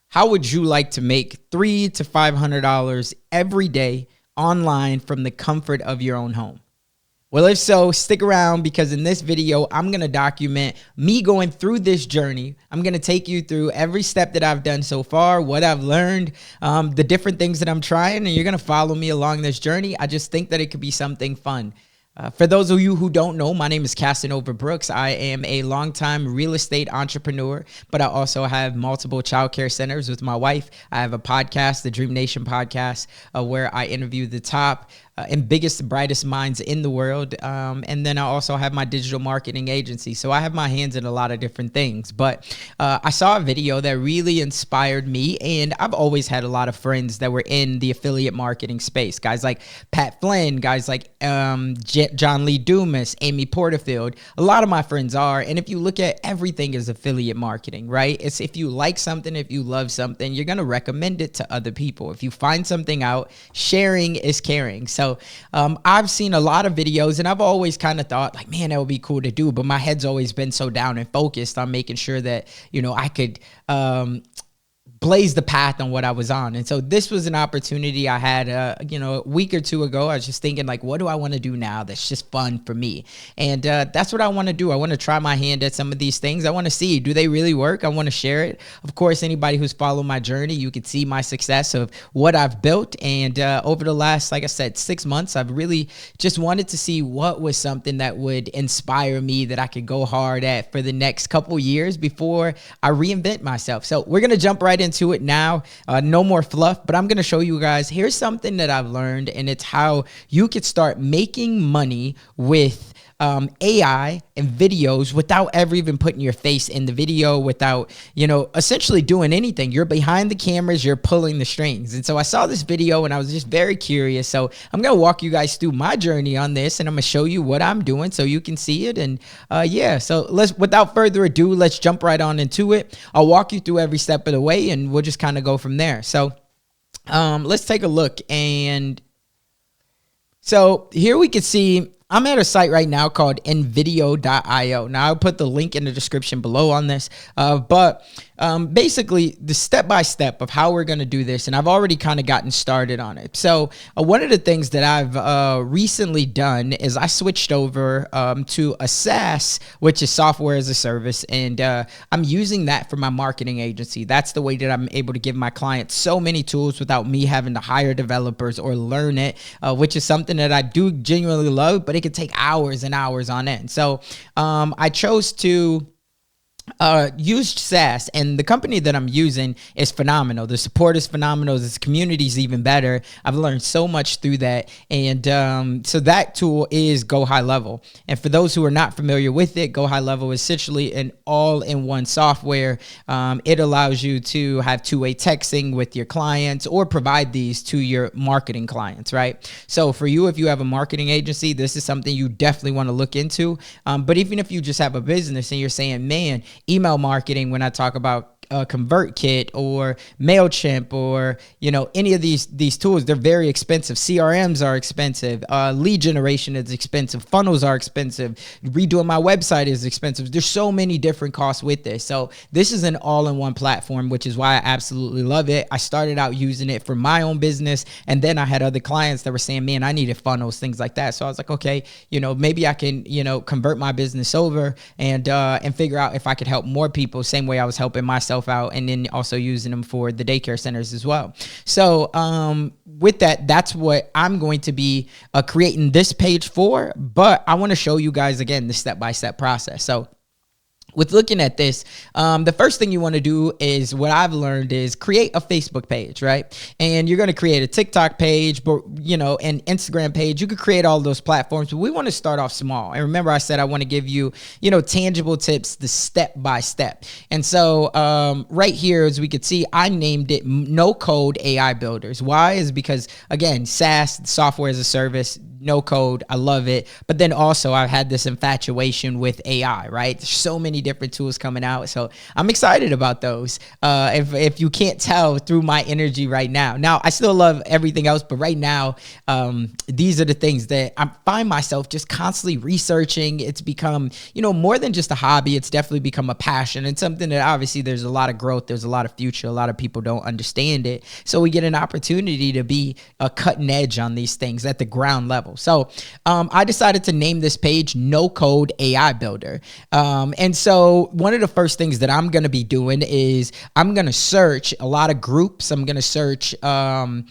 How would you like to make $300 to $500 every day online from the comfort of your own home? Well, if so, stick around, because in this video, I'm going to document me going through this journey. I'm going to take you through every step that I've done so far, what I've learned, the different things that I'm trying, and you're going to follow me along this journey. I just think that it could be something fun. For those of you who don't know, my name is Casanova Brooks. I am a longtime real estate entrepreneur, but I also have multiple childcare centers with my wife. I have a podcast, the DreamNation podcast, where I interview the top and biggest, brightest minds in the world. And then I also have my digital marketing agency. So I have my hands in a lot of different things. But I saw a video that really inspired me. And I've always had a lot of friends that were in the affiliate marketing space. Guys like Pat Flynn, guys like John Lee Dumas, Amy Porterfield. A lot of my friends are. And if you look at everything as affiliate marketing, right? It's if you like something, if you love something, you're going to recommend it to other people. If you find something out, sharing is caring. So I've seen a lot of videos, and I've always kind of thought like, man, that would be cool to do. But my head's always been so down and focused on making sure that, you know, I could blaze the path on what I was on. And so this was an opportunity I had, a week or two ago. I was just thinking like, what do I want to do now that's just fun for me? And that's what I want to do. I want to try my hand at some of these things. I want to see, do they really work? I want to share it. Of course, anybody who's followed my journey, you can see my success of what I've built. And over the last, like I said, 6 months, I've really just wanted to see what was something that would inspire me that I could go hard at for the next couple years before I reinvent myself. So we're going to jump right into it now. No more fluff, but I'm going to show you guys, here's something that I've learned, and it's how you could start making money with AI and videos without ever even putting your face in the video, without, essentially doing anything. You're behind the cameras, you're pulling the strings. And so I saw this video and I was just very curious. So I'm going to walk you guys through my journey on this, and I'm going to show you what I'm doing so you can see it. And so without further ado, let's jump right on into it. I'll walk you through every step of the way and we'll just kind of go from there. So let's take a look. And so here we can see I'm at a site right now called nvideo.io. Now, I'll put the link in the description below on this, but basically the step-by-step of how we're going to do this, and I've already kind of gotten started on it. So one of the things that I've recently done is I switched over to a SaaS, which is software as a service, and I'm using that for my marketing agency. That's the way that I'm able to give my clients so many tools without me having to hire developers or learn it, which is something that I do genuinely love, but it could take hours and hours on end. So I chose to used SaaS, and the company that I'm using is phenomenal. The support is phenomenal. The community is even better. I've learned so much through that. And so that tool is Go High Level. And for those who are not familiar with it, Go High Level is essentially an all-in-one software. It allows you to have two-way texting with your clients or provide these to your marketing clients, right? So for you, if you have a marketing agency, this is something you definitely want to look into. But even if you just have a business and you're saying, man, email marketing, when I talk about ConvertKit or MailChimp or, any of these tools, they're very expensive. CRMs are expensive. Lead generation is expensive. Funnels are expensive. Redoing my website is expensive. There's so many different costs with this. So this is an all-in-one platform, which is why I absolutely love it. I started out using it for my own business, and then I had other clients that were saying, man, I needed funnels, things like that. So I was like, okay, maybe I can, convert my business over and figure out if I could help more people, same way I was helping myself out, and then also using them for the daycare centers as well. So with that, that's what I'm going to be creating this page for, but I want to show you guys again the step-by-step process. So with looking at this, the first thing you want to do is, what I've learned is create a Facebook page, right? And you're going to create a TikTok page, but an Instagram page. You could create all those platforms, but we want to start off small. And remember, I said I want to give you, tangible tips, the step by step. And so right here, as we could see, I named it No Code AI Builders. Why? Is because, again, SaaS, software as a service, no code. I love it. But then also I've had this infatuation with AI, right? There's so many different tools coming out. So I'm excited about those. If you can't tell through my energy right now. Now, I still love everything else, but right now, these are the things that I find myself just constantly researching. It's become, more than just a hobby. It's definitely become a passion and something that obviously there's a lot of growth. There's a lot of future. A lot of people don't understand it. So we get an opportunity to be a cutting edge on these things at the ground level. So I decided to name this page No Code AI Builder. And so one of the first things that I'm going to be doing is I'm going to search a lot of groups. I'm going to search a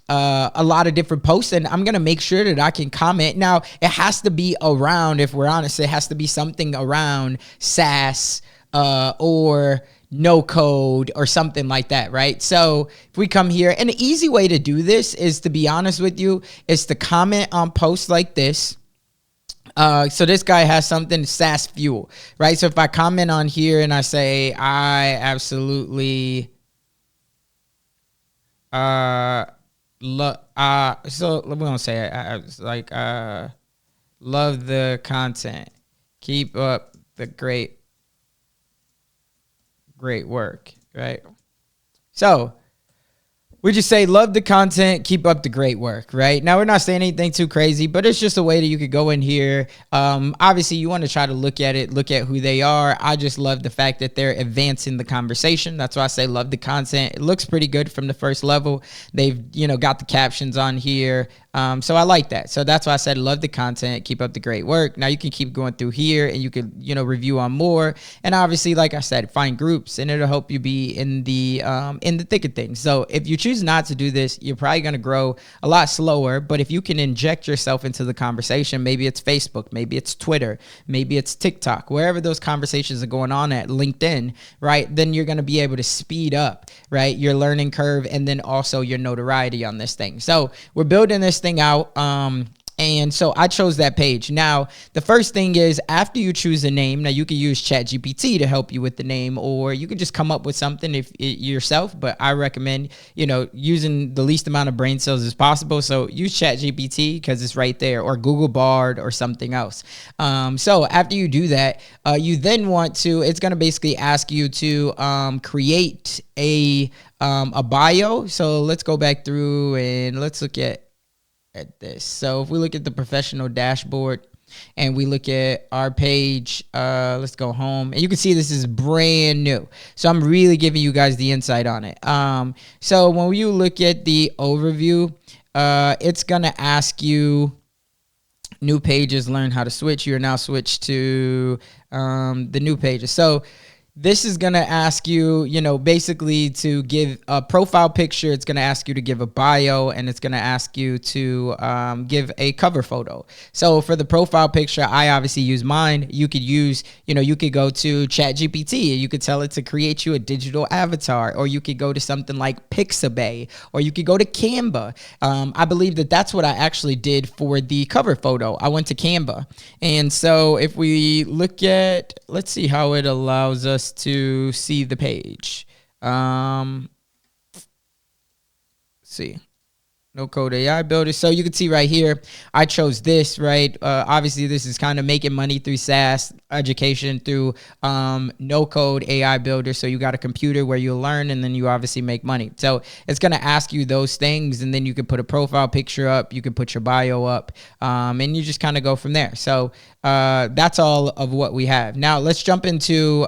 lot of different posts, and I'm going to make sure that I can comment. Now, it has to be around, if we're honest, it has to be something around SaaS or no code or something like that, right? So if we come here, and the easy way to do this is, to be honest with you, is to comment on posts like this. So this guy has something, SaaS Fuel, right? So if I comment on here and I say, I absolutely so we're gonna say love the content, keep up the great work, right? So we just say, love the content, keep up the great work, right? Now, we're not saying anything too crazy, but it's just a way that you could go in here. Obviously, you want to try to look at who they are. I just love the fact that they're advancing the conversation. That's why I say love the content. It looks pretty good from the first level. They've, got the captions on here. So I like that. So that's why I said love the content, keep up the great work. Now you can keep going through here and you could, review on more. And obviously, like I said, find groups, and it'll help you be in the thick of things. So if you choose not to do this, you're probably going to grow a lot slower. But if you can inject yourself into the conversation, maybe it's Facebook, maybe it's Twitter, maybe it's TikTok, wherever those conversations are going on at, LinkedIn, right? Then you're going to be able to speed up, right, your learning curve, and then also your notoriety on this thing. So we're building this thing out. And so I chose that page. Now, the first thing is, after you choose a name, now you can use ChatGPT to help you with the name, or you can just come up with something yourself. But I recommend, using the least amount of brain cells as possible. So use ChatGPT because it's right there, or Google Bard or something else. So after you do that, you then want to, it's going to basically ask you to create a bio. So let's go back through and let's look at this. So if we look at the professional dashboard and we look at our page, let's go home, and you can see this is brand new. So I'm really giving you guys the insight on it. So when you look at the overview, it's going to ask you new pages, learn how to switch. You're now switched to the new pages. So this is going to ask you, basically to give a profile picture. It's going to ask you to give a bio, and it's going to ask you to give a cover photo. So for the profile picture, I obviously use mine. You could use, you could go to ChatGPT. You could tell it to create you a digital avatar, or you could go to something like Pixabay, or you could go to Canva. I believe that that's what I actually did for the cover photo. I went to Canva. And so if we look at, let's see how it allows us to see the page. See. No Code AI Builder. So you can see right here, I chose this, right? Obviously, this is kind of making money through SaaS education through No Code AI Builder. So you got a computer where you learn, and then you obviously make money. So it's going to ask you those things, and then you can put a profile picture up. You can put your bio up, and you just kind of go from there. So that's all of what we have. Now, let's jump into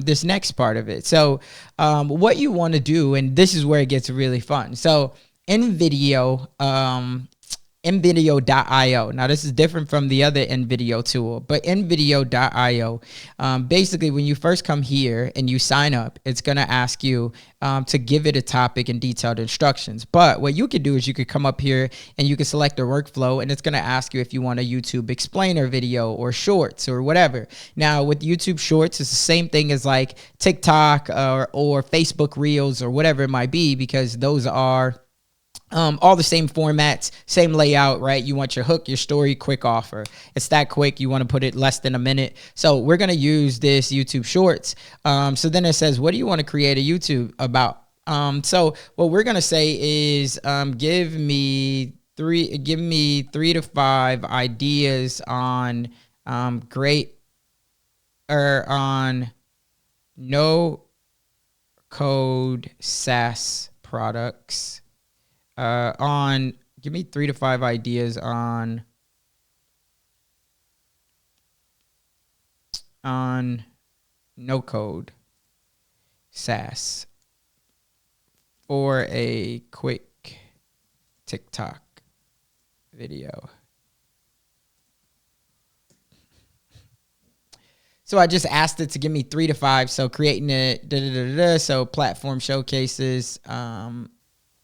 this next part of it. So what you want to do, and this is where it gets really fun. So NVideo, NVideo.io. Now, this is different from the other NVideo tool, but NVideo.io, basically, when you first come here and you sign up, it's going to ask you to give it a topic and detailed instructions. But what you could do is you could come up here and you can select a workflow, and it's going to ask you if you want a YouTube explainer video or shorts or whatever. Now, with YouTube shorts, it's the same thing as like TikTok or Facebook Reels or whatever it might be, because those are all the same formats, same layout, right? You want your hook, your story, quick offer. It's that quick. You want to put it less than a minute. So we're going to use this YouTube Shorts. So then it says, what do you want to create a YouTube about? So what we're going to say is, give me give me 3 to 5 ideas on on no code SaaS products. Give me 3 to 5 ideas on no code SaaS for a quick TikTok video. So I just asked it to give me 3 to 5. So creating it, so platform showcases. All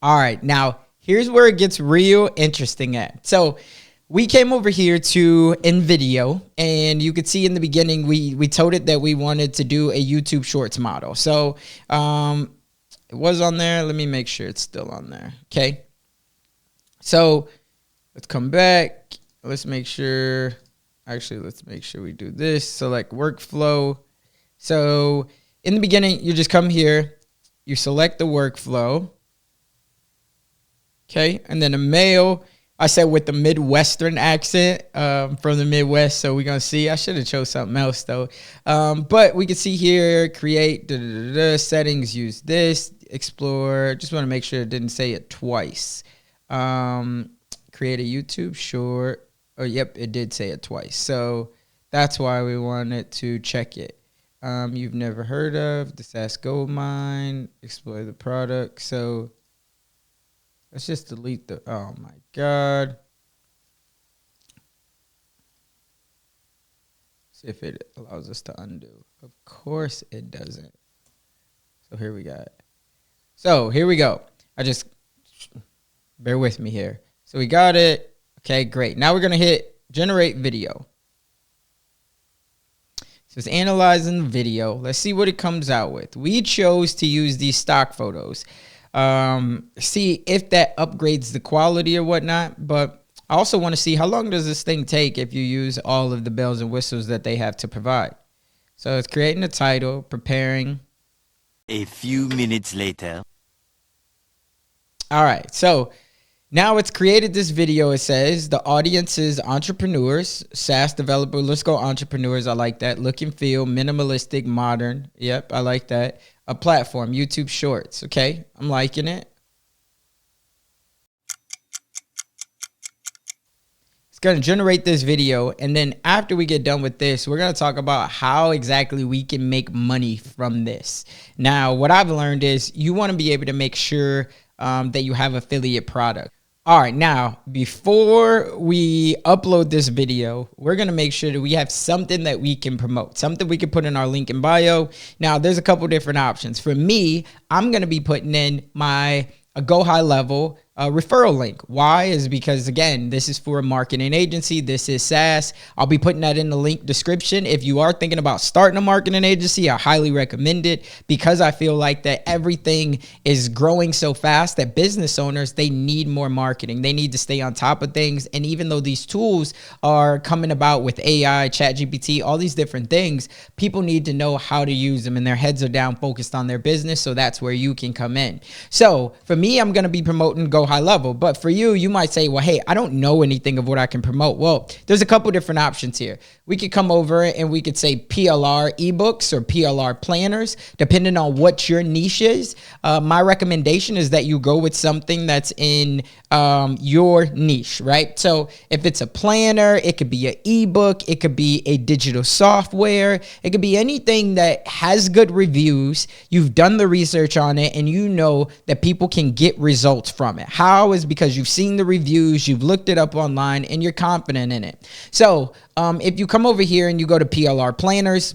right, now here's where it gets real interesting at. So we came over here to InVideo, and you could see in the beginning, we told it that we wanted to do a YouTube Shorts model. So it was on there. Let me make sure it's still on there. Okay. So let's come back. Let's make sure. Actually, let's make sure we do this. Select workflow. So in the beginning, you just come here. You select the workflow. Okay. And then a male. I said with the Midwestern accent from the Midwest. So we're going to see. I should have chose something else, though. But we can see here, create, settings, use this, explore. Just want to make sure it didn't say it twice. Create a YouTube short. Oh, yep, it did say it twice. So that's why we wanted to check it. You've never heard of the SaaS Gold Mine. Explore the product. So let's just delete the, oh my God. See if it allows us to undo. Of course it doesn't. So here we got. So here we go. Bear with me here. So we got it. Okay, great. Now we're going to hit generate video. So it's analyzing video. Let's see what it comes out with. We chose to use these stock photos. See if that upgrades the quality or whatnot. But I also want to see how long does this thing take if you use all of the bells and whistles that they have to provide. So it's creating a title, preparing. A few minutes later. All right, so now it's created this video. It says the audience is entrepreneurs, SaaS developer. Let's go entrepreneurs. I like that. Look and feel, minimalistic, modern. Yep, I like that. A platform, YouTube Shorts. Okay, I'm liking it. It's going to generate this video. And then after we get done with this, we're going to talk about how exactly we can make money from this. Now, what I've learned is you want to be able to make sure that you have affiliate product. All right, now, before we upload this video, we're going to make sure that we have something that we can promote, something we can put in our link in bio. Now, there's a couple different options. For me, I'm going to be putting in my Go High Level referral link. Why? Is because, again, this is for a marketing agency. This is SaaS. I'll be putting that in the link description. If you are thinking about starting a marketing agency, I highly recommend it because I feel like that everything is growing so fast that business owners, they need more marketing. They need to stay on top of things. And even though these tools are coming about with AI, ChatGPT, all these different things, people need to know how to use them and their heads are down focused on their business. So that's where you can come in. So for me, I'm going to be promoting Go High Level. But for you, you might say, well, hey, I don't know anything of what I can promote. Well, there's a couple different options here. We could come over and we could say PLR ebooks or PLR planners, depending on what your niche is. My recommendation is that you go with something that's in your niche, right? So if it's a planner, it could be an ebook, it could be a digital software, it could be anything that has good reviews. You've done the research on it and you know that people can get results from it. How is because you've seen the reviews, you've looked it up online, and you're confident in it. So if you come over here and you go to PLR planners,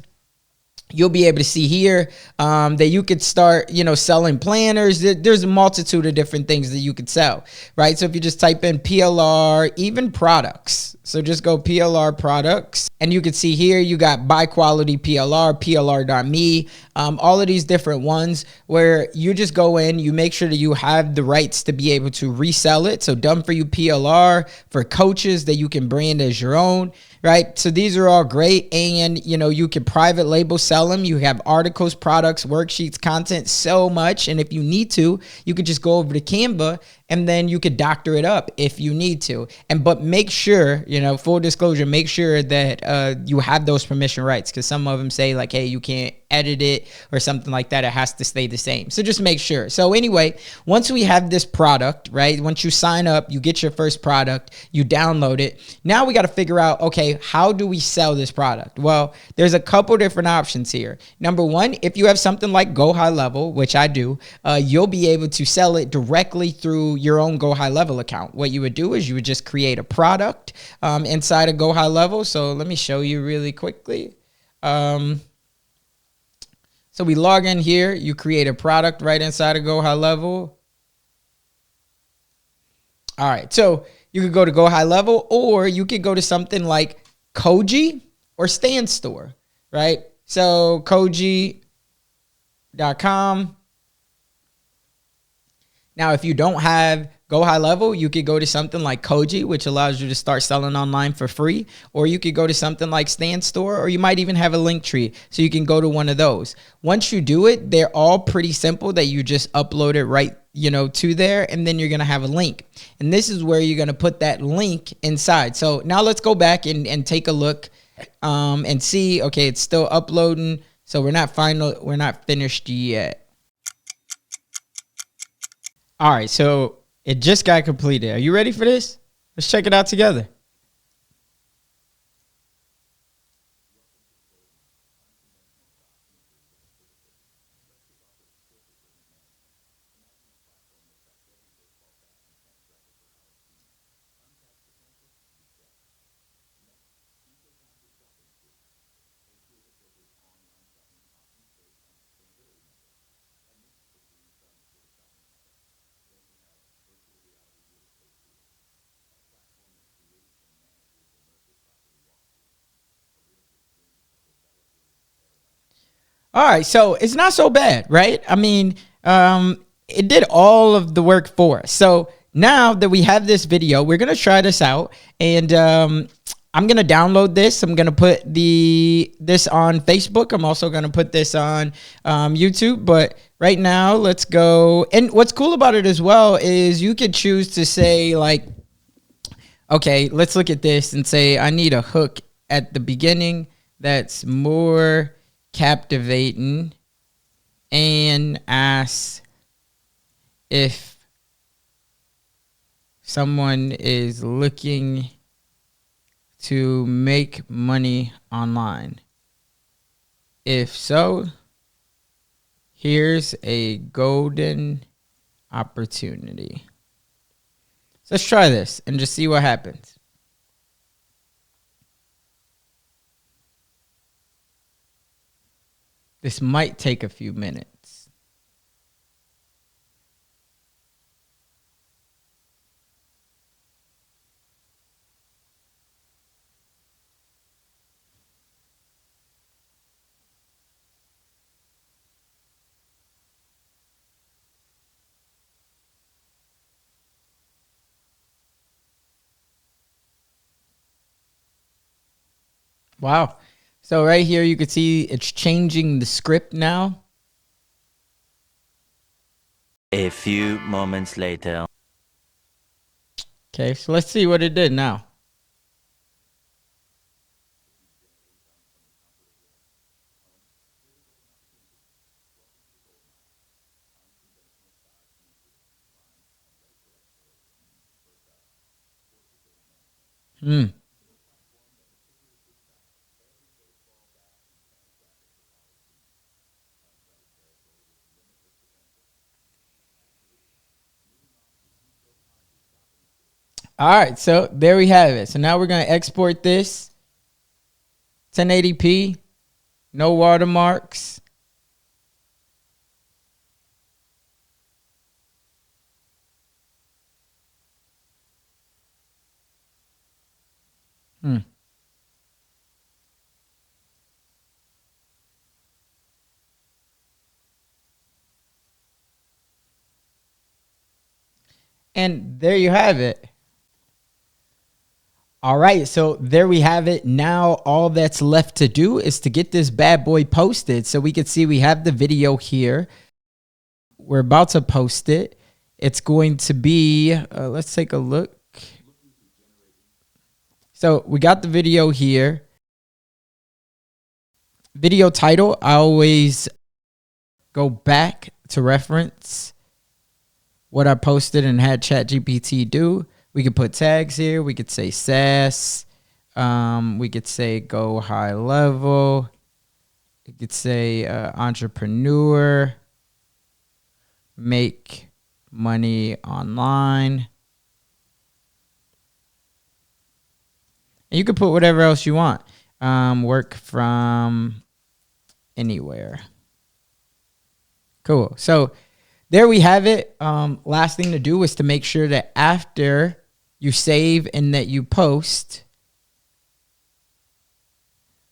you'll be able to see here that you could start, selling planners. There's a multitude of different things that you could sell, right? So if you just type in PLR, even products. So just go PLR products and you can see here, you got buy quality PLR, PLR.me, all of these different ones where you just go in, you make sure that you have the rights to be able to resell it. So done for you PLR for coaches that you can brand as your own, right? So these are all great. And, you can private label sell them. You have articles, products, worksheets, content, so much. And if you need to, you could just go over to Canva and then you could doctor it up if you need to. But make sure, full disclosure, make sure that you have those permission rights, because some of them say like, hey, you can't edit it or something like that. It has to stay the same. So just make sure. So anyway, once we have this product, right? Once you sign up, you get your first product, you download it. Now we got to figure out, okay, how do we sell this product? Well, there's a couple different options here. Number one, if you have something like Go High Level, which I do, you'll be able to sell it directly through your own Go High Level account. What you would do is you would just create a product inside of Go High Level. So let me show you really quickly. So we log in here, you create a product right inside of Go High Level. All right, so you could go to Go High Level, or you could go to something like Koji or Stand Store, right? So Koji.com. Now, if you don't have Go High Level, you could go to something like Koji, which allows you to start selling online for free, or you could go to something like Stand Store, or you might even have a link tree, so you can go to one of those. Once you do it, they're all pretty simple, that you just upload it right, to there, and then you're going to have a link. And this is where you're going to put that link inside. So now let's go back and take a look and see. Okay, it's still uploading, so we're not finished yet. All right, so it just got completed. Are you ready for this? Let's check it out together. All right, so it's not so bad, right? I mean, it did all of the work for us. So now that we have this video, we're going to try this out, and I'm going to download this. I'm going to put this on Facebook. I'm also going to put this on YouTube, but right now let's go. And what's cool about it as well is you could choose to say like, okay, let's look at this and say, I need a hook at the beginning that's more captivating, and ask if someone is looking to make money online. If so, here's a golden opportunity. So let's try this and just see what happens. This might take a few minutes. Wow. So right here, you can see it's changing the script now. A few moments later. Okay, so let's see what it did now. All right, so there we have it. So now we're going to export this 1080p, no watermarks. And there you have it. All right, so there we have it. Now all that's left to do is to get this bad boy posted. So we can see we have the video here. We're about to post it. It's going to be, let's take a look. So we got the video here. Video title, I always go back to reference what I posted and had ChatGPT do. We could put tags here. We could say SaaS. We could say go high level. We could say entrepreneur, make money online. And you could put whatever else you want. Work from anywhere. Cool. So there we have it. Last thing to do is to make sure that after you save and that you post,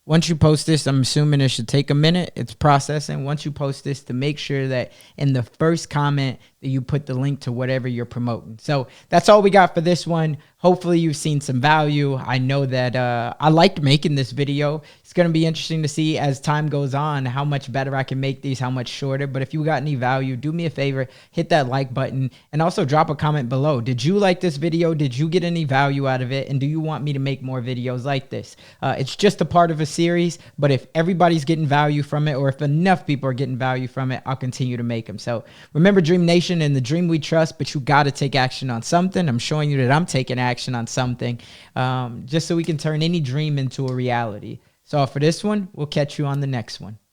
once you post this, I'm assuming it should take a minute. It's processing. Once you post this, to make sure that in the first comment that you put the link to whatever you're promoting. So that's all we got for this one. Hopefully you've seen some value. I know that I liked making this video. It's going to be interesting to see as time goes on how much better I can make these, how much shorter. But if you got any value, do me a favor, hit that like button and also drop a comment below. Did you like this video? Did you get any value out of it? And do you want me to make more videos like this? It's just a part of a series, but if everybody's getting value from it, or if enough people are getting value from it, I'll continue to make them. So remember, DreamNation and the dream we trust, but you got to take action on something. I'm showing you that I'm taking action on something, just so we can turn any dream into a reality. So for this one, we'll catch you on the next one.